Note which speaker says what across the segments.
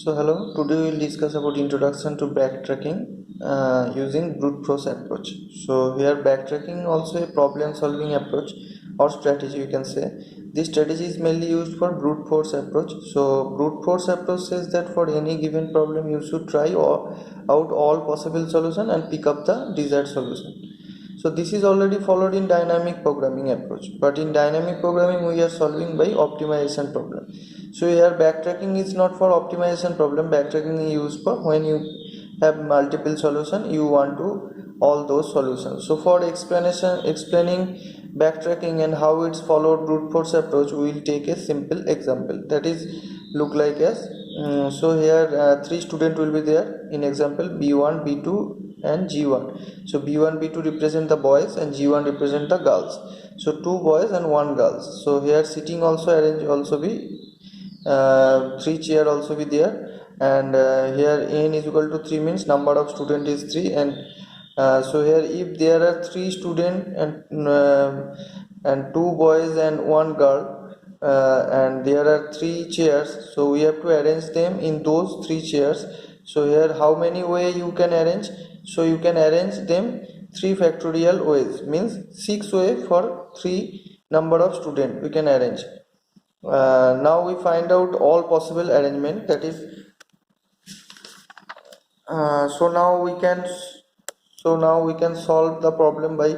Speaker 1: So hello, today we will discuss about introduction to backtracking using brute force approach. So here backtracking also a problem solving approach or strategy you can say. This strategy is mainly used for brute force approach. So brute force approach says that for any given problem you should try out all possible solution and pick up the desired solution. So this is already followed in dynamic programming approach, but in dynamic programming we are solving by optimization problem. So here backtracking is not for optimization problem. Backtracking is used for when you have multiple solution, you want to all those solutions. So for explaining backtracking and how it's followed brute force approach, we will take a simple example that is look like as so here three students will be there in example B1, B2 and G1. So B1, B2 represent the boys and G1 represent the girls. So two boys and one girls. So here sitting also arrange also be three chair also be there, and here n is equal to 3 means number of student is 3, and so here if there are 3 student and 2 boys and 1 girl, and there are 3 chairs, so we have to arrange them in those 3 chairs. So here how many way you can arrange? So you can arrange them 3 factorial ways, means 6 way for 3 number of student we can arrange. Now we find out all possible arrangement, that is so now we can solve the problem by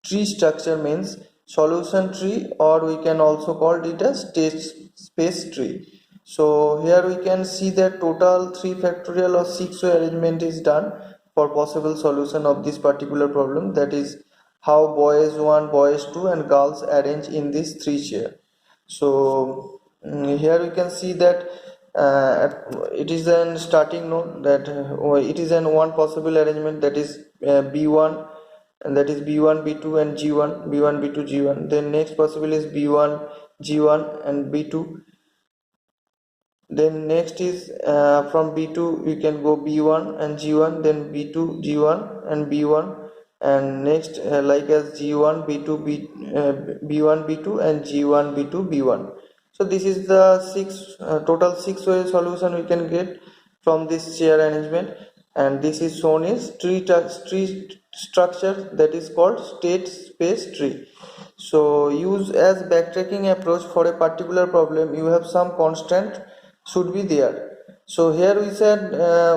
Speaker 1: tree structure, means solution tree, or we can also call it as state space tree. So here we can see that total 3 factorial or 6 way arrangement is done for possible solution of this particular problem, that is how boys 1, boys 2 and girls arrange in this 3 chair. So here we can see that it is an starting node, that it is an one possible arrangement, that is B1, and that is B1, B2 and G1, B1, B2, G1. Then next possible is B1, G1 and B2. Then next is from B2 we can go B1 and G1, then B2, G1 and B1, and next like as G1, B2, B1, B2 and G1, B2, B1. So this is the total 6 way solution we can get from this chair arrangement, and this is shown as tree structure, that is called state space tree. So use as backtracking approach for a particular problem, you have some constant should be there. So here we said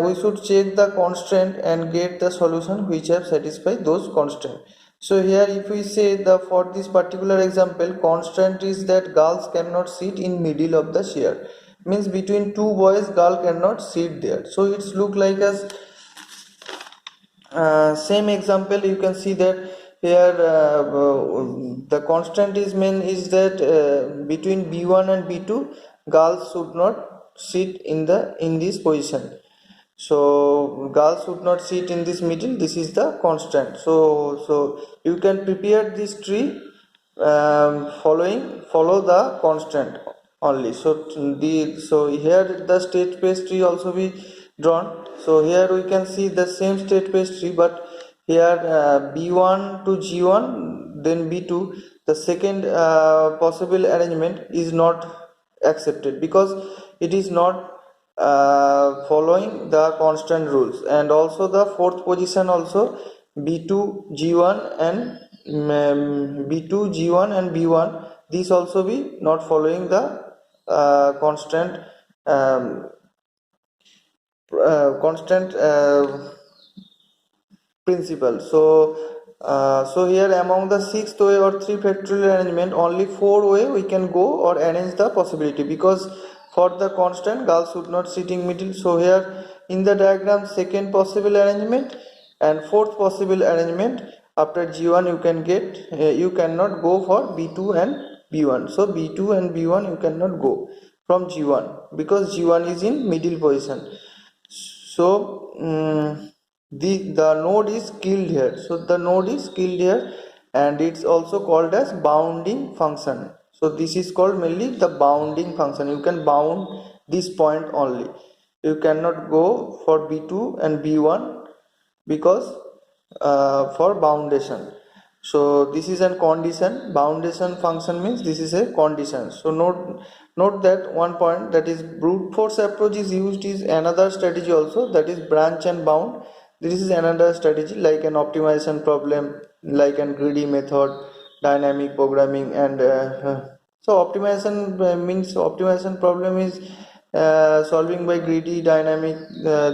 Speaker 1: we should check the constraint and get the solution which have satisfied those constraint. So here if we say for this particular example, constraint is that girls cannot sit in middle of the chair, means between two boys girl cannot sit there. So it's look like as same example. You can see that here the constant is that between B1 and B2 girls should not sit in this position. So girls should not sit in this middle, this is the constant. So you can prepare this tree follow the constant only. So here the state space tree also be drawn. So here we can see the same state space tree, but here B1 to G1, then B2, the second possible arrangement is not accepted because it is not following the constant rules, and also the fourth position also B2 G1 and B2 G1 and B1, these also be not following the constant principle. So here among the 6th way or 3 factorial arrangement, only 4 way we can go or arrange the possibility, because for the constant girls should not sit in middle. So here in the diagram, second possible arrangement and fourth possible arrangement after G1 you can get you cannot go for B2 and B1. So B2 and B1 you cannot go from G1 because G1 is in middle position. So the node is killed here. So the node is killed here, and it's also called as bounding function. So this is called mainly the bounding function. You can bound this point only. You cannot go for B2 and B1 because for boundation. So this is a condition. Boundation function means this is a condition. So note that one point, that is brute force approach is used is another strategy also, that is branch and bound. This is another strategy like an optimization problem, like an greedy method, dynamic programming, and so optimization means optimization problem is solving by greedy, dynamic,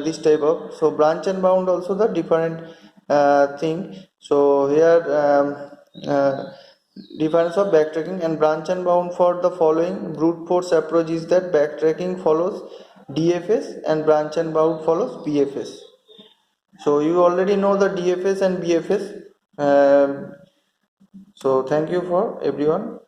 Speaker 1: this type of. So branch and bound also the different thing. So here difference of backtracking and branch and bound for the following brute force approach is that backtracking follows DFS and branch and bound follows BFS. So you already know the DFS and BFS. So thank you for everyone.